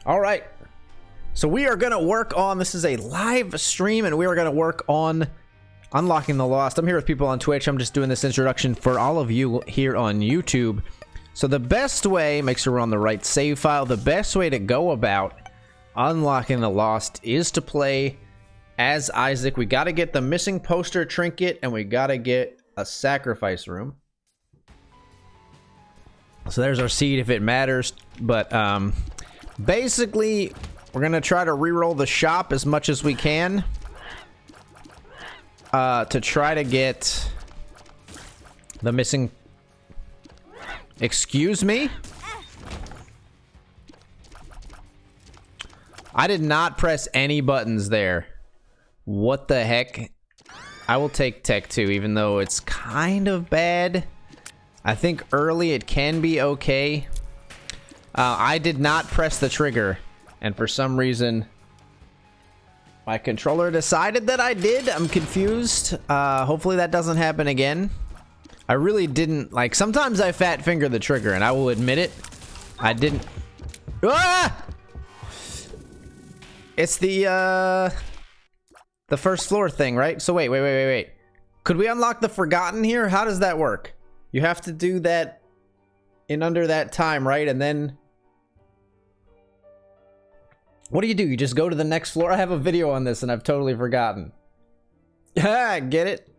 All right. So we are going to work on, this is a live stream, and we are going to work on unlocking the lost. I'm here with people on Twitch. I'm just doing this introduction for all of you here on YouTube. So the best way, make sure we're on the right save file, the best way to go about unlocking the lost is to play as Isaac. We got to get the missing poster trinket, and we got to get a sacrifice room. So there's our seed if it matters, but basically we're gonna try to reroll the shop as much as we can to try to get the missing. Excuse me? I did not press any buttons there. What the heck? I will take Tech 2 even though it's kind of bad. I think early it can be okay. I did not press the trigger, and for some reason my controller decided that I did. I'm confused. Hopefully that doesn't happen again. I really didn't, like, sometimes I fat finger the trigger, and I will admit it. I didn't. Ah! It's the first floor thing, right? So wait. Could we unlock the Forgotten here? How does that work? You have to do that in under that time, right? And then what do? You just go to the next floor? I have a video on this and I've totally forgotten. Yeah, get it?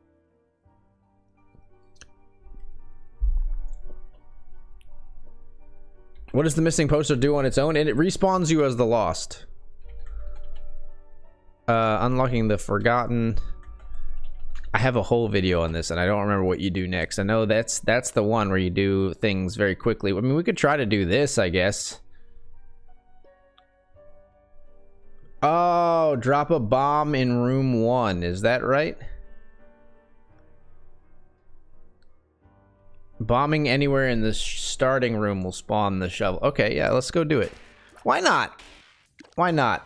What does the missing poster do on its own? And it respawns you as the lost. Unlocking the Forgotten. I have a whole video on this and I don't remember what you do next. I know that's the one where you do things very quickly. I mean, we could try to do this, I guess. Oh, drop a bomb in room 1. Is that right? Bombing anywhere in the starting room will spawn the shovel. Okay, yeah, let's go do it. Why not? Why not?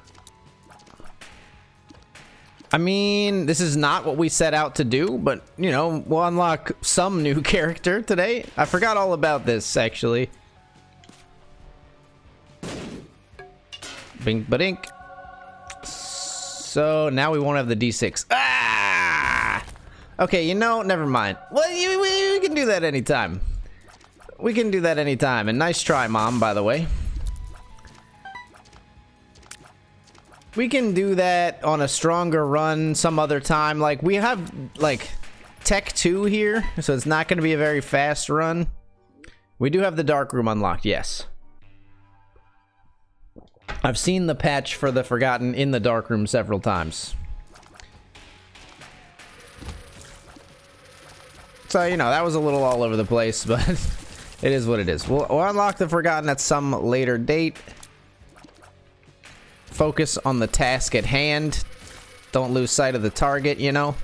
I mean, this is not what we set out to do, but, you know, we'll unlock some new character today. I forgot all about this, actually. Bink badink. So, now we won't have the D6. Ah! Okay, you know, never mind. Well, we can do that anytime. We can do that anytime. And nice try, Mom, by the way. We can do that on a stronger run some other time. Like, we have, like, Tech 2 here, so it's not going to be a very fast run. We do have the dark room unlocked, yes. I've seen the patch for the Forgotten in the dark room several times. So, you know, that was a little all over the place, but it is what it is. We'll unlock the Forgotten at some later date. Focus on the task at hand. Don't lose sight of the target, you know.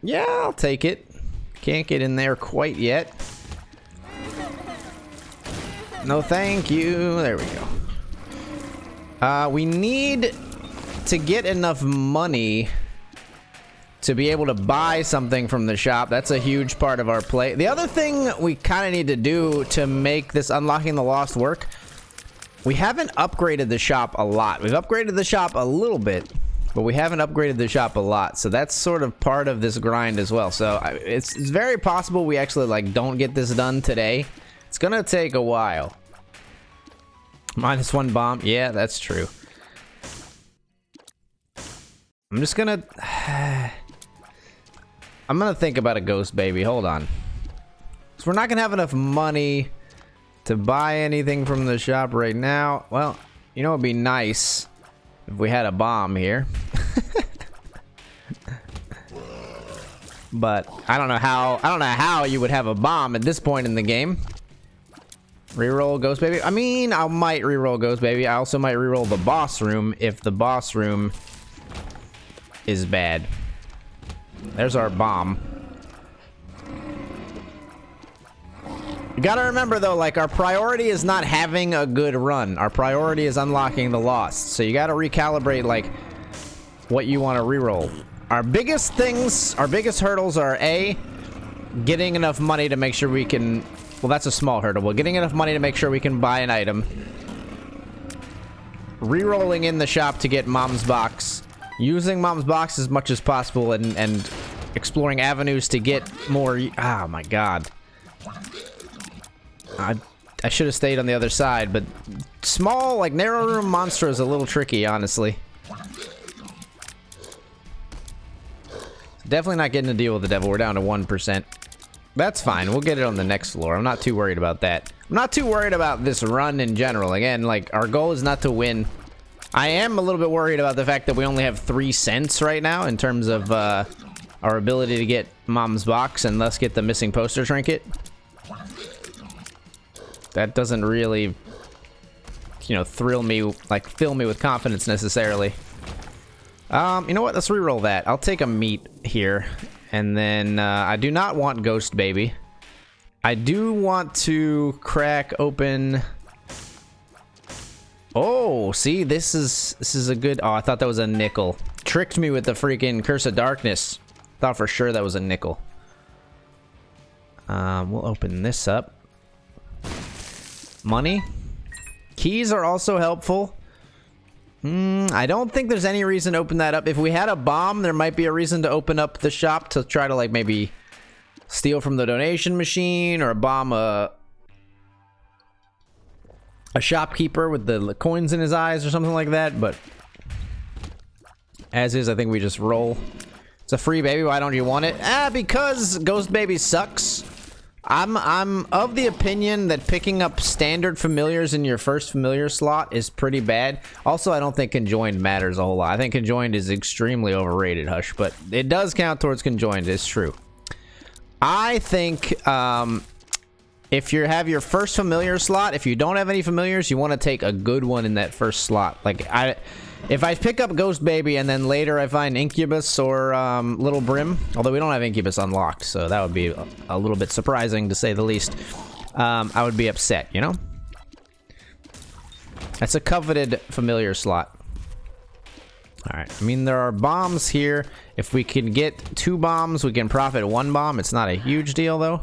Yeah, I'll take it. Can't get in there quite yet. No, thank you. There we go. We need to get enough money to be able to buy something from the shop. That's a huge part of our play. The other thing we kind of need to do to make this unlocking the lost work, we haven't upgraded the shop a lot. We've upgraded the shop a little bit, but we haven't upgraded the shop a lot. So that's sort of part of this grind as well. So it's very possible we actually, like, don't get this done today. It's gonna take a while. -1 bomb. Yeah, that's true. I'm just gonna I'm gonna think about a ghost baby. Hold on. So we're not gonna have enough money to buy anything from the shop right now. Well, you know, it'd be nice if we had a bomb here. But I don't know how you would have a bomb at this point in the game. Reroll Ghost Baby. I mean, I might reroll Ghost Baby. I also might reroll the boss room if the boss room is bad. There's our bomb. You gotta remember though, like, our priority is not having a good run. Our priority is unlocking the lost. So you gotta recalibrate, like, what you want to reroll. Our biggest things, our biggest hurdles are A, getting enough money to make sure we can Well, that's a small hurdle. We're getting enough money to make sure we can buy an item. Rerolling in the shop to get Mom's box. Using Mom's box as much as possible and exploring avenues to get more. Oh my god. I should have stayed on the other side, but small, like, narrow room monster is a little tricky, honestly. Definitely not getting to deal with the devil. We're down to 1%. That's fine. We'll get it on the next floor. I'm not too worried about that. I'm not too worried about this run in general. Again, like, our goal is not to win. I am a little bit worried about the fact that we only have 3 cents right now in terms of our ability to get Mom's box and thus get the missing poster trinket. That doesn't really, you know, thrill me, like, fill me with confidence necessarily. You know what? Let's reroll that. I'll take a meat here. And then, I do not want Ghost Baby. I do want to crack open... Oh, see, this is a good... Oh, I thought that was a nickel. Tricked me with the freaking Curse of Darkness. Thought for sure that was a nickel. We'll open this up. Money. Keys are also helpful. I don't think there's any reason to open that up. If we had a bomb, there might be a reason to open up the shop to try to, like, maybe steal from the donation machine or bomb a shopkeeper with the coins in his eyes or something like that. But as is, I think we just roll. It's a free baby. Why don't you want it? Because Ghost Baby sucks. I'm of the opinion that picking up standard familiars in your first familiar slot is pretty bad. Also, I don't think conjoined matters a whole lot. I think conjoined is extremely overrated, Hush, but it does count towards conjoined. It's true. I think if you have your first familiar slot, if you don't have any familiars, you want to take a good one in that first slot. Like, if I pick up Ghost Baby and then later I find Incubus or Little Brim, although we don't have Incubus unlocked, so that would be a little bit surprising to say the least, I would be upset, you know? That's a coveted familiar slot. Alright, I mean, there are bombs here. If we can get 2 bombs, we can profit 1 bomb. It's not a huge deal, though.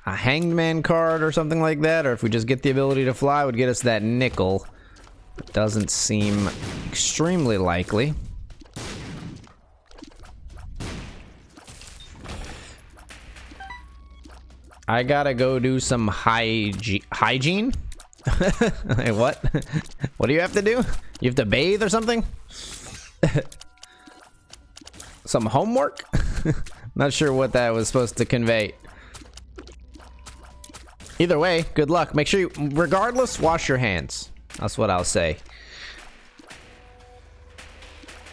A Hanged Man card or something like that, or if we just get the ability to fly, would get us that nickel. It doesn't seem extremely likely. I gotta go do some hygiene? Hey, what? What do you have to do? You have to bathe or something? Some homework? Not sure what that was supposed to convey. Either way, good luck. Make sure you, regardless, wash your hands. That's what I'll say.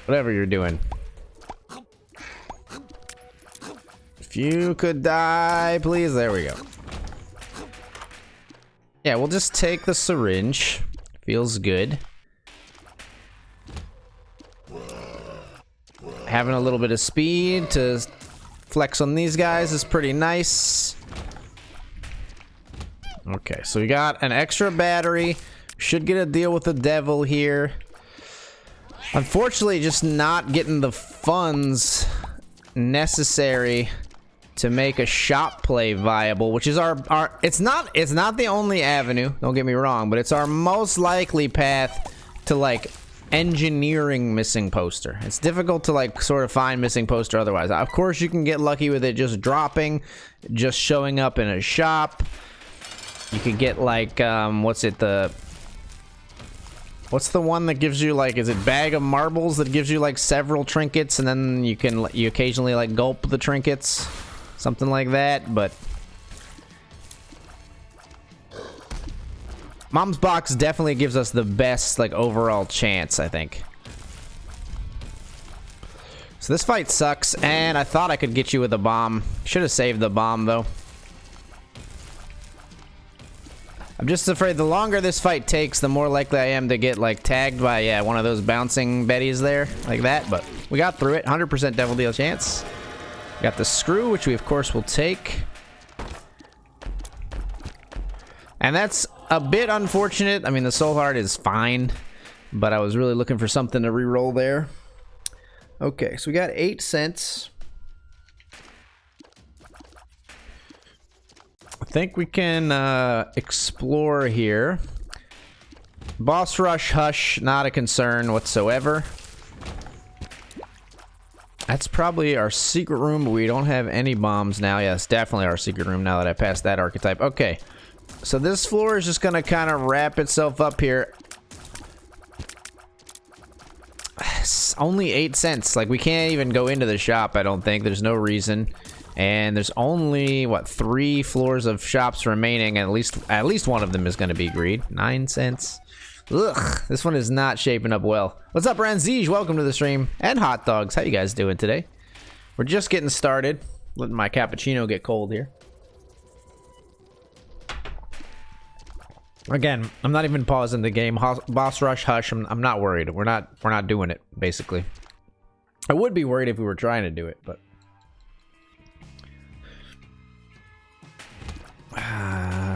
Whatever you're doing. If you could die, please. There we go. Yeah, we'll just take the syringe. Feels good. Having a little bit of speed to flex on these guys is pretty nice. Okay, so we got an extra battery. Should get a deal with the devil here. Unfortunately, just not getting the funds necessary to make a shop play viable, which is our it's not the only avenue, don't get me wrong, but it's our most likely path to, like, engineering missing poster. It's difficult to, like, sort of find missing poster otherwise. Of course, you can get lucky with it just dropping, just showing up in a shop. You could get, like, what's the one that gives you, like, is it Bag of Marbles that gives you, like, several trinkets, and then you occasionally, like, gulp the trinkets, something like that. But Mom's box definitely gives us the best, like, overall chance, I think. So this fight sucks, and I thought I could get you with a bomb. Should have saved the bomb, though. I'm just afraid the longer this fight takes, the more likely I am to get, like, tagged by, yeah, one of those bouncing betties there, like that. But we got through it. 100% devil deal chance. Got the screw, which we, of course, will take. And that's a bit unfortunate. I mean, the soul heart is fine, but I was really looking for something to re-roll there. Okay, so we got 8 cents. think we can explore here. Boss rush, hush, not a concern whatsoever. That's probably our secret room, but we don't have any bombs now. Yeah, it's definitely our secret room now that I passed that archetype. Okay, so this floor is just gonna kind of wrap itself up here. It's only 8 cents. Like, we can't even go into the shop, I don't think. There's no reason. And there's only, what, 3 floors of shops remaining, and at least one of them is gonna be greed. 9 cents. Ugh, this one is not shaping up well. What's up, Ranzige? Welcome to the stream. And hot dogs. How you guys doing today? We're just getting started. Letting my cappuccino get cold here. Again, I'm not even pausing the game. Boss rush, hush. I'm not worried. We're not doing it, basically. I would be worried if we were trying to do it, but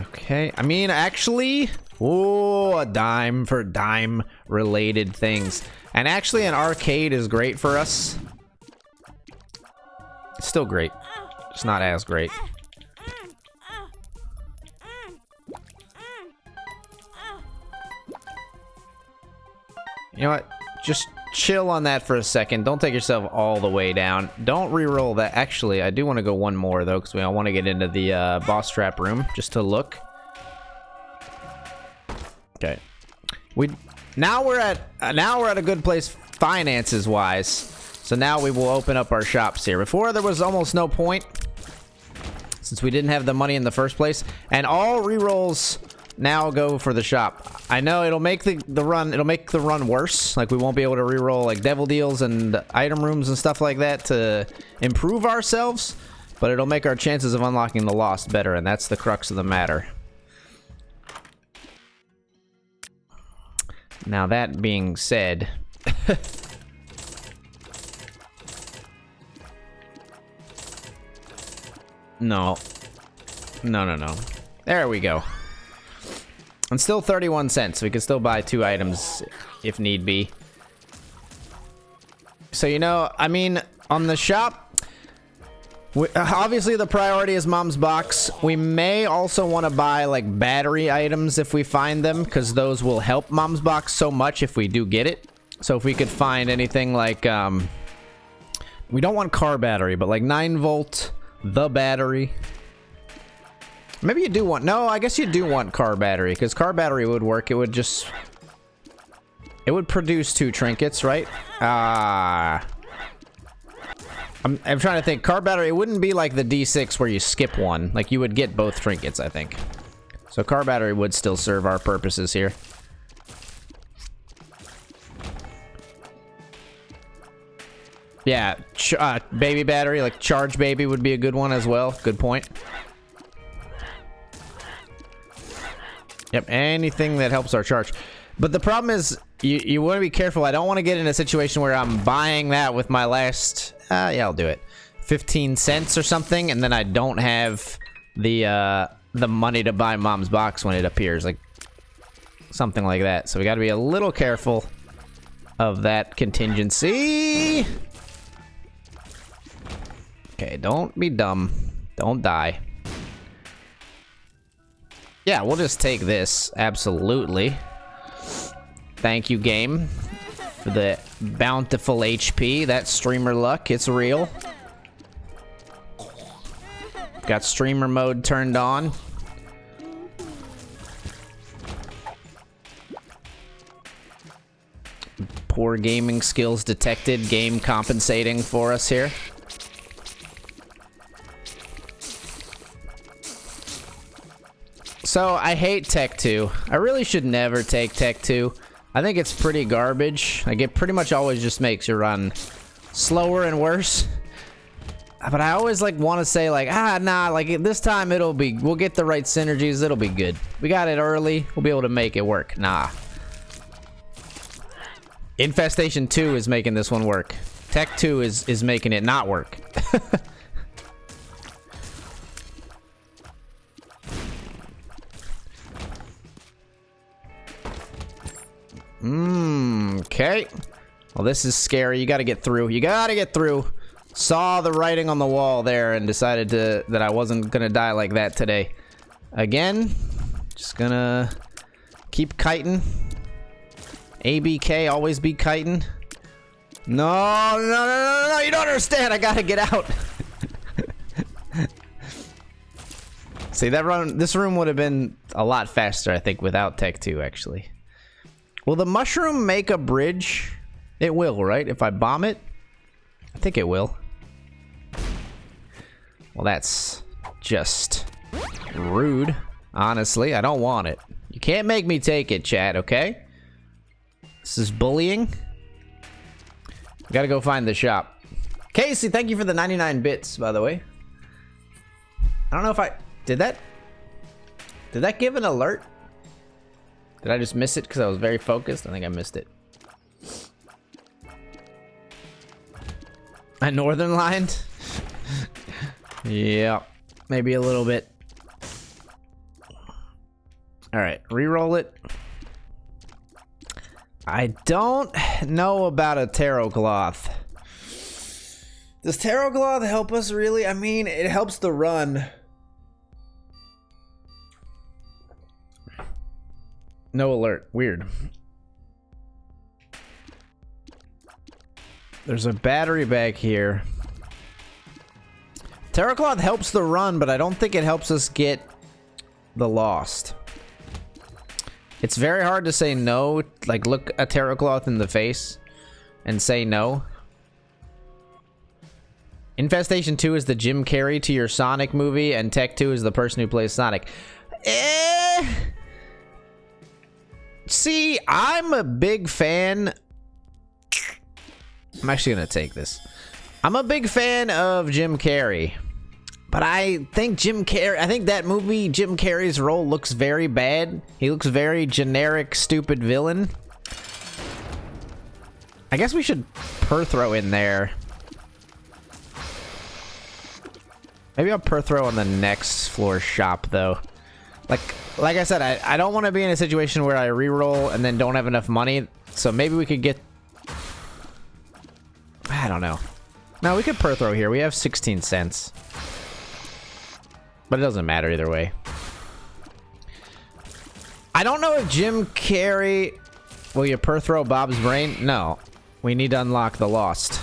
okay. I mean, actually, oh, a dime for dime related things. And actually, an arcade is great for us. It's still great. It's not as great. You know what? Just chill on that for a second. Don't take yourself all the way down. Don't re-roll that. Actually, I do want to go one more, though, because we all want to get into the boss trap room, just to look. Okay. Now we're at a good place finances wise. So now we will open up our shops here. Before, there was almost no point, since we didn't have the money in the first place. And all re-rolls now go for the shop. I know it'll make the run worse. Like, we won't be able to re-roll like devil deals and item rooms and stuff like that to improve ourselves, but it'll make our chances of unlocking the lost better, and that's the crux of the matter. Now, that being said, no. There we go. And still 31 cents. We can still buy 2 items if need be. So, you know, I mean, on the shop, obviously the priority is Mom's Box. We may also want to buy, like, battery items if we find them, because those will help Mom's Box so much if we do get it. So if we could find anything like, we don't want car battery, but like 9 volt, the battery. Maybe you do want... No, I guess you do want car battery, because car battery would work. It would just... It would produce 2 trinkets, right? I'm trying to think. Car battery, it wouldn't be like the D6 where you skip one. Like, you would get both trinkets, I think. So car battery would still serve our purposes here. Yeah, baby battery, like charge baby would be a good one as well. Good point. Yep, anything that helps our charge. But the problem is, you want to be careful. I don't want to get in a situation where I'm buying that with my last... yeah, I'll do it. 15 cents or something, and then I don't have the money to buy Mom's Box when it appears. Like, something like that. So we got to be a little careful of that contingency. Okay, don't be dumb. Don't die. Yeah, we'll just take this. Absolutely. Thank you, game, for the bountiful HP. That streamer luck, it's real. Got streamer mode turned on. Poor gaming skills detected. Game compensating for us here. So, I hate Tech 2. I really should never take Tech 2. I think it's pretty garbage. Like, it pretty much always just makes your run slower and worse. But I always, like, want to say, like, nah, like, this time we'll get the right synergies, it'll be good. We got it early, we'll be able to make it work. Nah. Infestation 2 is making this one work. Tech 2 is making it not work. Okay. Well, this is scary. You gotta get through. You gotta get through. Saw the writing on the wall there and decided that I wasn't gonna die like that today. Again, just gonna keep kiting. ABK, always be kiting. No, you don't understand. I gotta get out. See, this room would have been a lot faster, I think, without Tech 2, actually. Will the mushroom make a bridge? It will, right? If I bomb it? I think it will. Well, that's just rude. Honestly, I don't want it. You can't make me take it, chat, okay? This is bullying. We gotta go find the shop. Casey, thank you for the 99 bits, by the way. I don't know if I... Did that give an alert? Did I just miss it because I was very focused? I think I missed it. A northern line? Yeah, maybe a little bit. Alright, re-roll it. I don't know about a tarot cloth. Does tarot cloth help us really? I mean, it helps the run. No alert. Weird. There's a battery back here. Tarot cloth helps the run, but I don't think it helps us get the lost. It's very hard to say no, like look a tarot cloth in the face and say no. Infestation 2 is the Jim Carrey to your Sonic movie, and Tech 2 is the person who plays Sonic. See, I'm a big fan. I'm actually gonna take this. I'm a big fan of Jim Carrey, but I think that movie, Jim Carrey's role looks very bad. He looks very generic, stupid villain. I guess we should throw in there. Maybe I'll throw on the next floor shop though. Like I said, I don't want to be in a situation where I reroll and then don't have enough money. So maybe we could get... I don't know. No, we could throw here. We have 16 cents. But it doesn't matter either way. I don't know if Jim Carrey... Will you throw Bob's brain? No. We need to unlock the lost.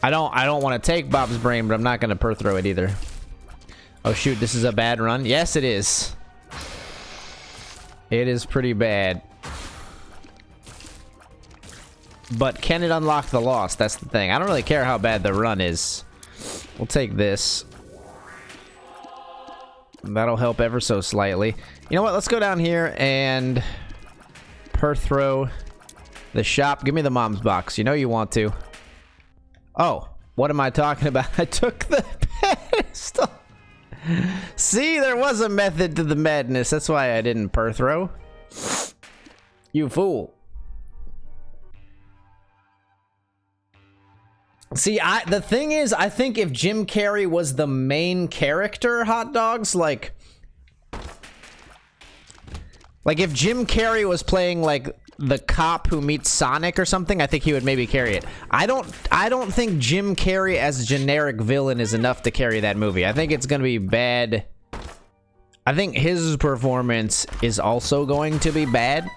I don't want to take Bob's brain, but I'm not going to throw it either. Oh shoot, this is a bad run. Yes, it is. It is pretty bad. But can it unlock the lost? That's the thing. I don't really care how bad the run is. We'll take this. That'll help ever so slightly. You know what? Let's go down here and throw the shop. Give me the mom's box. You know you want to. Oh, what am I talking about? I took the pedestal. See, there was a method to the madness. That's why I didn't throw. You fool. See, the thing is, I think if Jim Carrey was the main character, hot dogs, like if Jim Carrey was playing like the cop who meets Sonic or something, I think he would maybe carry it. I don't think Jim Carrey as a generic villain is enough to carry that movie. I think it's gonna be bad. I think his performance is also going to be bad.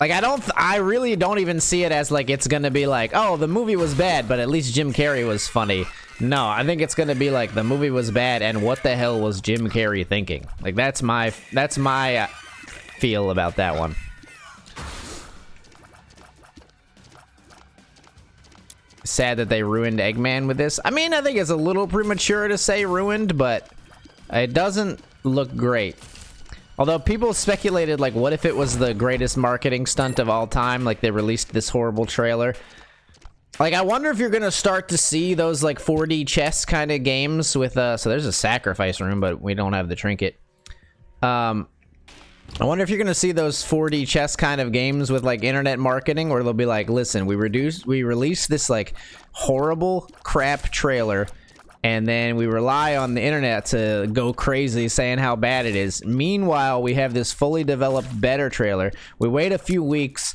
Like, I really don't even see it as like it's gonna be like, oh, the movie was bad, but at least Jim Carrey was funny. No, I think it's gonna be like the movie was bad, and what the hell was Jim Carrey thinking? Like, that's my feel about that one. Sad that they ruined Eggman with this. I mean, I think it's a little premature to say ruined, but it doesn't look great. Although people speculated, like, what if it was the greatest marketing stunt of all time? Like, they released this horrible trailer. Like, I wonder if you're gonna start to see those, like, 4D chess kind of games with, so there's a sacrifice room, but we don't have the trinket. I wonder if you're gonna see those 4D chess kind of games with, like, internet marketing, where they'll be like, listen, we released this, like, horrible crap trailer, and then we rely on the internet to go crazy saying how bad it is. Meanwhile, we have this fully developed better trailer. We wait a few weeks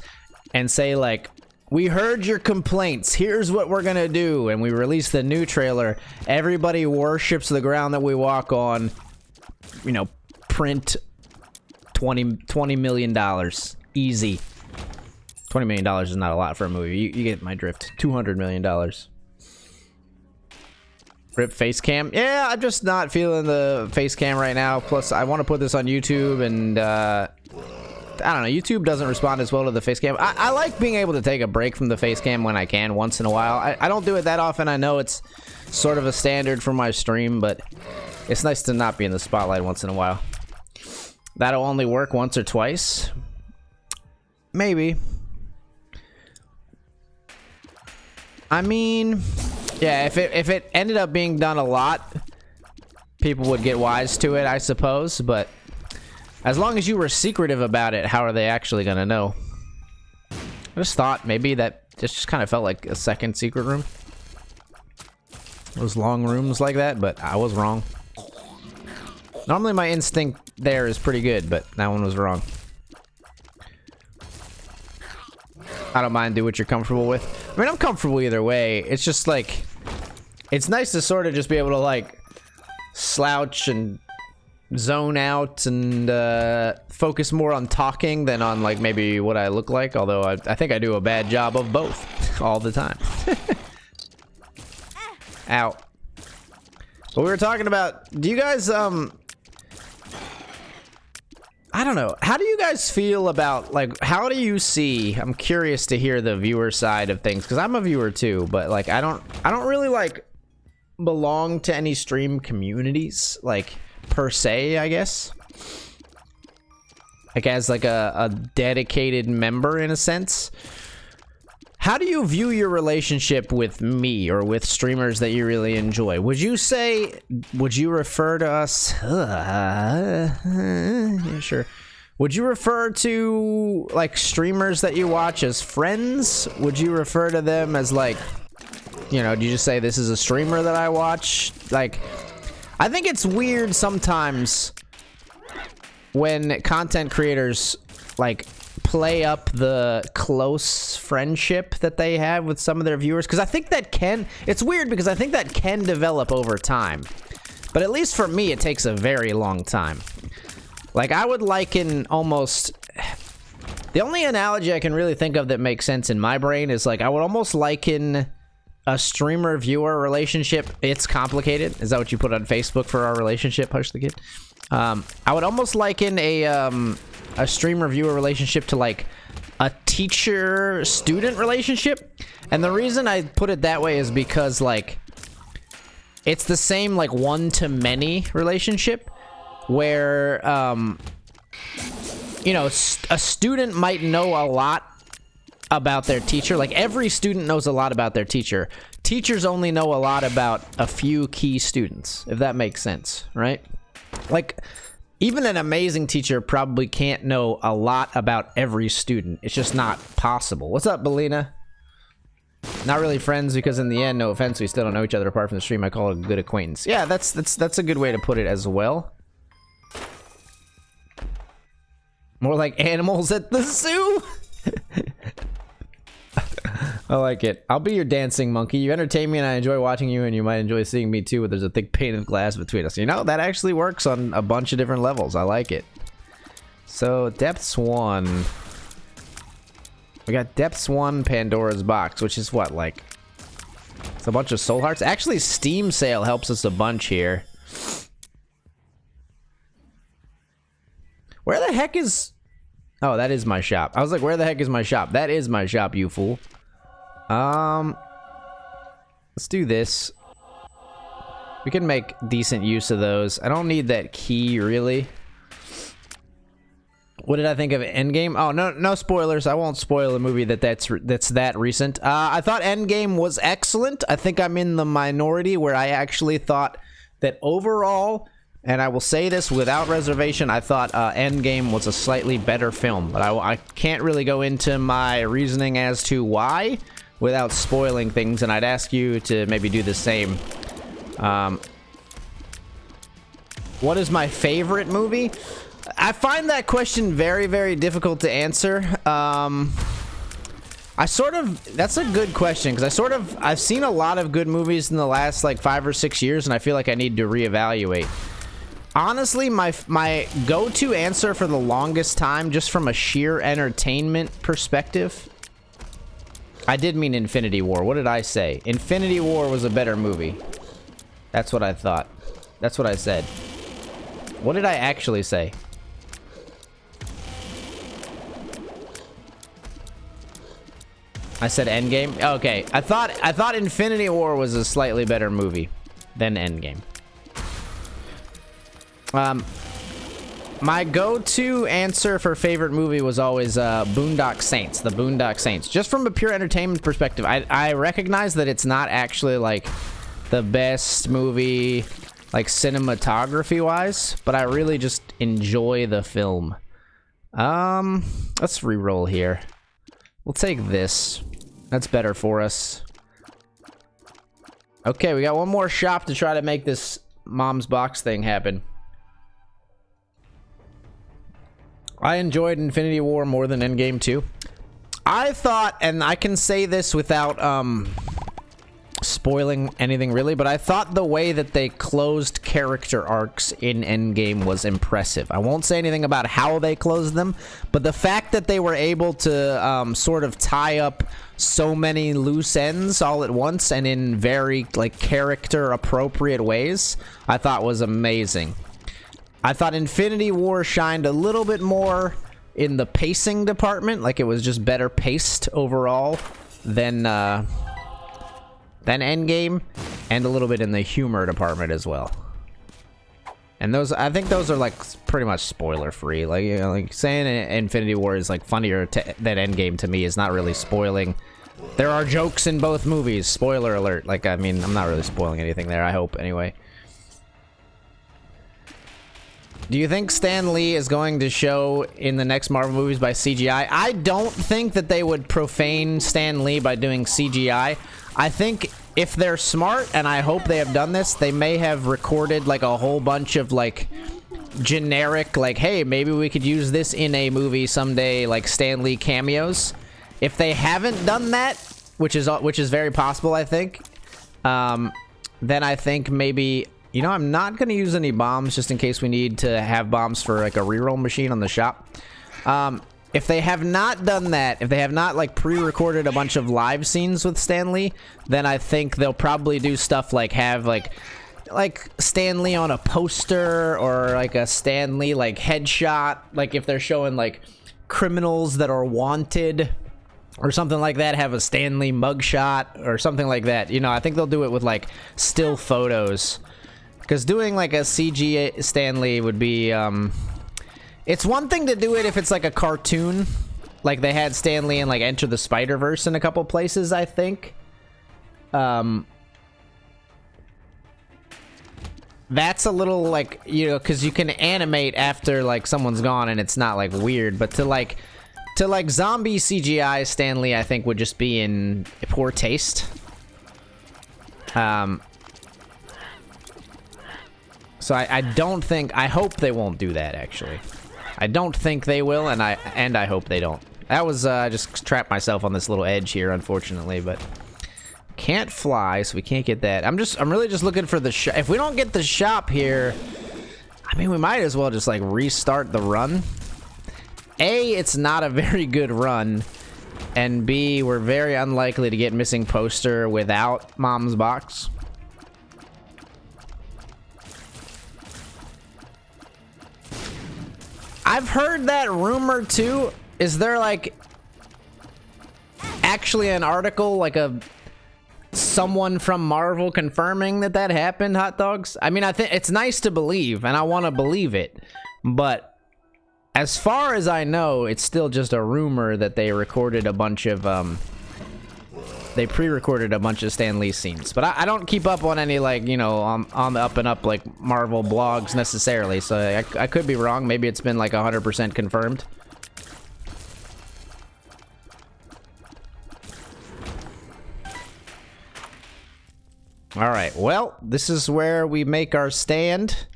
and say, like, we heard your complaints. Here's what we're gonna do. And we released the new trailer. Everybody worships the ground that we walk on. You know, print $20 million. Easy. $20 million is not a lot for a movie. You get my drift. $200 million. Rip face cam. Yeah, I'm just not feeling the face cam right now. Plus, I want to put this on YouTube, and I don't know. YouTube doesn't respond as well to the face cam. I like being able to take a break from the face cam when I can, once in a while. I don't do it that often. I know it's sort of a standard for my stream, but it's nice to not be in the spotlight once in a while. That'll only work once or twice. Maybe. I mean, yeah, if it ended up being done a lot, people would get wise to it, I suppose, but as long as you were secretive about it, how are they actually gonna know? I just thought maybe that just kind of felt like a second secret room. Those long rooms like that, but I was wrong. Normally my instinct there is pretty good, but that one was wrong. I don't mind, do what you're comfortable with. I mean, I'm comfortable either way. It's just like, it's nice to sort of just be able to like slouch and zone out and focus more on talking than on like maybe what I look like. Although I think I do a bad job of both all the time. Ow. But we were talking about, do you guys, I don't know. How do you guys feel about, like, how do you see, I'm curious to hear the viewer side of things, because I'm a viewer too, but like, I don't really like belong to any stream communities, like, per se, I guess. Like, as like a dedicated member in a sense. How do you view your relationship with me or with streamers that you really enjoy? Would you say, would you refer to us? Yeah, sure. Would you refer to like streamers that you watch as friends? Would you refer to them as like, you know, do you just say this is a streamer that I watch? Like, I think it's weird sometimes when content creators like play up the close friendship that they have with some of their viewers, because I think that can, it's weird because I think that can develop over time, but at least for me it takes a very long time. Like, I would liken almost, the only analogy I can really think of that makes sense in my brain is like, I would almost liken a streamer viewer relationship. It's complicated. Is that what you put on Facebook for our relationship, Hush the Kid? I would almost liken a streamer viewer relationship to like a teacher student relationship. And the reason I put it that way is because like it's the same like one-to-many relationship where you know, a student might know a lot about their teacher. Like, every student knows a lot about their teacher. Teachers only know a lot about a few key students, if that makes sense, right? Like, even an amazing teacher probably can't know a lot about every student. It's just not possible. What's up, Belina? Not really friends because in the end, no offense, we still don't know each other apart from the stream. I call it a good acquaintance. Yeah, that's a good way to put it as well. More like animals at the zoo. I like it. I'll be your dancing monkey. You entertain me and I enjoy watching you, and you might enjoy seeing me too, but there's a thick pane of glass between us. You know, that actually works on a bunch of different levels. I like it. So, Depths 1. We got Depths 1 Pandora's Box, which is what, like, it's a bunch of soul hearts. Actually, Steam sale helps us a bunch here. Where the heck is... Oh, that is my shop. I was like, where the heck is my shop? That is my shop, you fool. Let's do this. We can make decent use of those. I don't need that key, really. What did I think of Endgame? Oh, no spoilers. I won't spoil a movie that's that recent. I thought Endgame was excellent. I think I'm in the minority where I actually thought that overall... And I will say this without reservation, I thought Endgame was a slightly better film. But I can't really go into my reasoning as to why without spoiling things. And I'd ask you to maybe do the same. What is my favorite movie? I find that question very, very difficult to answer. I That's a good question, because I've seen a lot of good movies in the last like 5 or 6 years, and I feel like I need to reevaluate. Honestly, my go-to answer for the longest time, just from a sheer entertainment perspective, I did mean Infinity War. What did I say? Infinity War was a better movie. That's what I thought. That's what I said. What did I actually say? I said Endgame? Okay. I thought Infinity War was a slightly better movie than Endgame. My go-to answer for favorite movie was always Boondock Saints, the Boondock Saints. Just from a pure entertainment perspective, I recognize that it's not actually like the best movie, like cinematography-wise, but I really just enjoy the film. Let's re-roll here. We'll take this. That's better for us. Okay, we got one more shop to try to make this mom's box thing happen. I enjoyed Infinity War more than Endgame 2. I thought, and I can say this without spoiling anything really, but I thought the way that they closed character arcs in Endgame was impressive. I won't say anything about how they closed them, but the fact that they were able to sort of tie up so many loose ends all at once and in very like character appropriate ways, I thought was amazing. I thought Infinity War shined a little bit more in the pacing department, like it was just better paced overall than Endgame, and a little bit in the humor department as well. And those, I think those are like pretty much spoiler free. Like, you know, like saying Infinity War is like funnier than Endgame to me is not really spoiling. There are jokes in both movies. Spoiler alert. Like, I mean, I'm not really spoiling anything there, I hope, anyway. Do you think Stan Lee is going to show in the next Marvel movies by CGI? I don't think that they would profane Stan Lee by doing CGI. I think if they're smart, and I hope they have done this, they may have recorded like a whole bunch of like generic, like, hey, maybe we could use this in a movie someday, like Stan Lee cameos. If they haven't done that, which is very possible, I think, then I think maybe, you know, I'm not going to use any bombs just in case we need to have bombs for like a reroll machine on the shop. If they have not done that, if they have not like pre-recorded a bunch of live scenes with Stan Lee, then I think they'll probably do stuff like have like Stan Lee on a poster, or like a Stan Lee like headshot, like if they're showing like criminals that are wanted or something like that, have a Stan Lee mugshot or something like that. You know, I think they'll do it with like still photos, because doing like a CG Stan Lee would be it's one thing to do it if it's like a cartoon, like they had Stan Lee in like Enter the Spider-Verse in a couple places, I think. That's a little like, you know, because you can animate after like someone's gone and it's not like weird, but to like zombie CGI Stan Lee, I think would just be in poor taste. So I don't think, I hope they won't do that, actually. I don't think they will, and I hope they don't. That was, I just trapped myself on this little edge here, unfortunately, but can't fly, so we can't get that. I'm really just looking for the shop. If we don't get the shop here, I mean, we might as well just like restart the run. A, it's not a very good run, and B, we're very unlikely to get missing poster without Mom's box. I've heard that rumor too. Is there like actually an article, like someone from Marvel confirming that happened, Hot Dogs? I mean, I think it's nice to believe, and I want to believe it, but as far as I know, it's still just a rumor that they recorded a bunch of they pre-recorded a bunch of Stan Lee scenes. But I don't keep up on any, like, you know, on the up and up like Marvel blogs necessarily, so I could be wrong. Maybe it's been like 100% confirmed. All right, well, this is where we make our stand.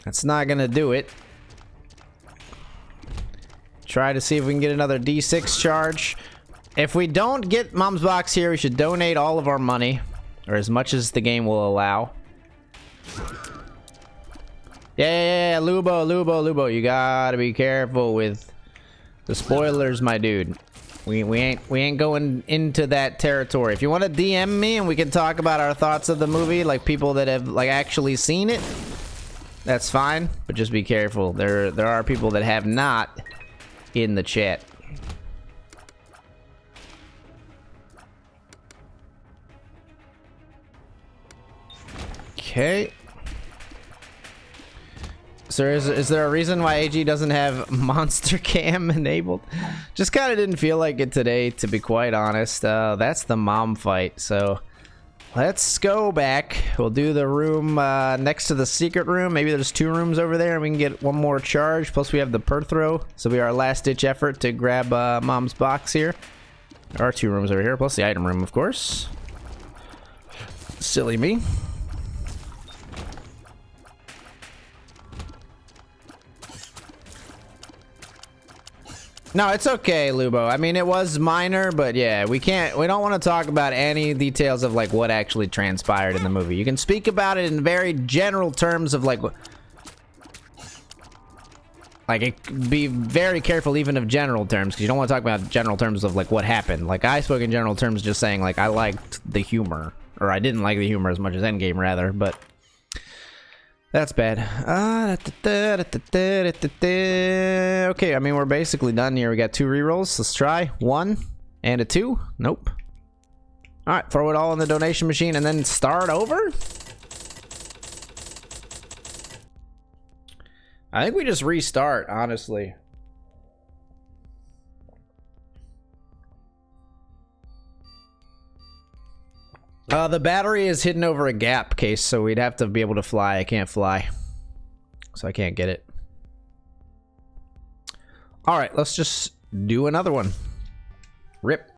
That's not gonna do it. Try to see if we can get another D6 charge. If we don't get Mom's Box here, we should donate all of our money, or as much as the game will allow. Yeah, Lubo, you gotta be careful with the spoilers, my dude. We ain't going into that territory. If you want to DM me and we can talk about our thoughts of the movie, like people that have like actually seen it, that's fine. But just be careful. There are people that have not in the chat. Okay. So is there a reason why AG doesn't have monster cam enabled? Just kind of didn't feel like it today, to be quite honest. That's the mom fight. So let's go back. We'll do the room next to the secret room. Maybe there's 2 rooms over there and we can get 1 more charge. Plus we have the per throw. So we are our last ditch effort to grab Mom's Box here. There are 2 rooms over here, plus the item room, of course. Silly me. No, it's okay, Lubo. I mean, it was minor, but yeah, we don't want to talk about any details of like what actually transpired in the movie. You can speak about it in very general terms of like be very careful even of general terms, because you don't want to talk about general terms of like what happened. Like I spoke in general terms just saying like I liked the humor, or I didn't like the humor as much as Endgame rather, but that's bad. Okay, I mean, we're basically done here. We got 2 rerolls. Let's try 1 and a 2. Nope. All right, throw it all in the donation machine and then start over. I think we just restart, honestly. The battery is hidden over a gap case, so we'd have to be able to fly. I can't fly, so I can't get it. All right, let's just do another one. Rip.